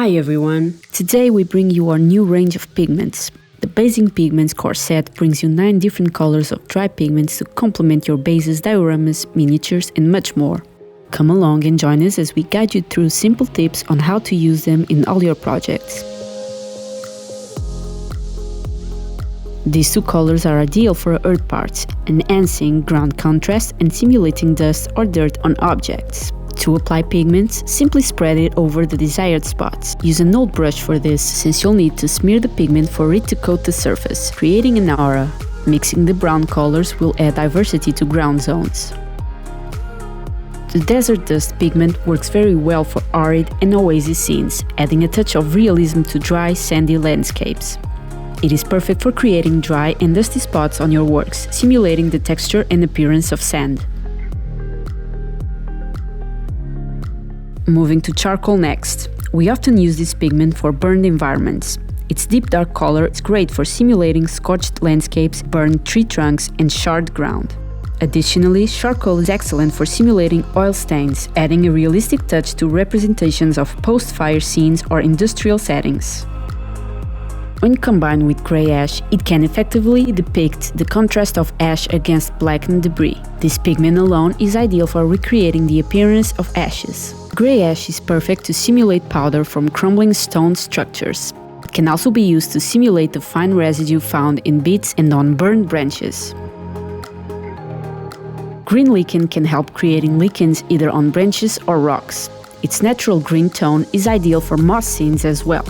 Hi everyone! Today we bring you our new range of pigments. The Basing Pigments Core Set brings you 9 different colors of dry pigments to complement your bases, dioramas, miniatures and much more. Come along and join us as we guide you through simple tips on how to use them in all your projects. These 2 colors are ideal for earth parts, enhancing ground contrast and simulating dust or dirt on objects. To apply pigments, simply spread it over the desired spots. Use an old brush for this, since you'll need to smear the pigment for it to coat the surface, creating an aura. Mixing the brown colors will add diversity to ground zones. The desert dust pigment works very well for arid and oasis scenes, adding a touch of realism to dry, sandy landscapes. It is perfect for creating dry and dusty spots on your works, simulating the texture and appearance of sand. Moving to charcoal next. We often use this pigment for burned environments. Its deep dark color is great for simulating scorched landscapes, burned tree trunks, and charred ground. Additionally, charcoal is excellent for simulating oil stains, adding a realistic touch to representations of post-fire scenes or industrial settings. When combined with grey ash, it can effectively depict the contrast of ash against blackened debris. This pigment alone is ideal for recreating the appearance of ashes. Grey ash is perfect to simulate powder from crumbling stone structures. It can also be used to simulate the fine residue found in bits and on burned branches. Green lichen can help creating lichens either on branches or rocks. Its natural green tone is ideal for moss scenes as well.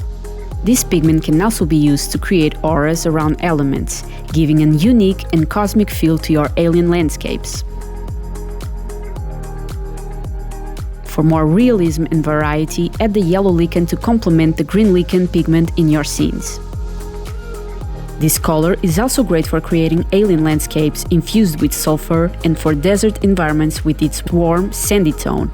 This pigment can also be used to create auras around elements, giving a unique and cosmic feel to your alien landscapes. For more realism and variety, add the yellow lichen to complement the green lichen pigment in your scenes. This color is also great for creating alien landscapes infused with sulfur and for desert environments with its warm, sandy tone.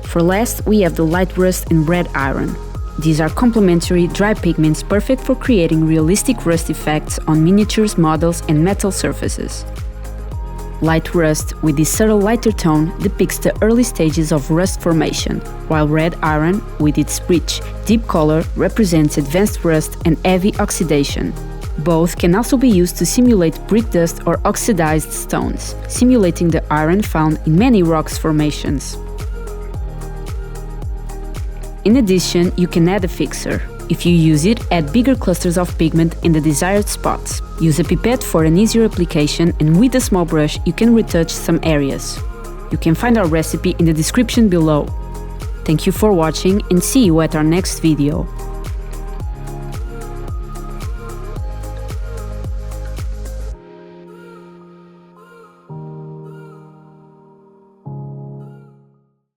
For last, we have the light rust and red iron. These are complementary dry pigments perfect for creating realistic rust effects on miniatures, models and metal surfaces. Light rust, with this subtle lighter tone, depicts the early stages of rust formation, while red iron, with its rich, deep color, represents advanced rust and heavy oxidation. Both can also be used to simulate brick dust or oxidized stones, simulating the iron found in many rocks formations. In addition, you can add a fixer. If you use it, add bigger clusters of pigment in the desired spots. Use a pipette for an easier application, and with a small brush you can retouch some areas. You can find our recipe in the description below. Thank you for watching and see you at our next video.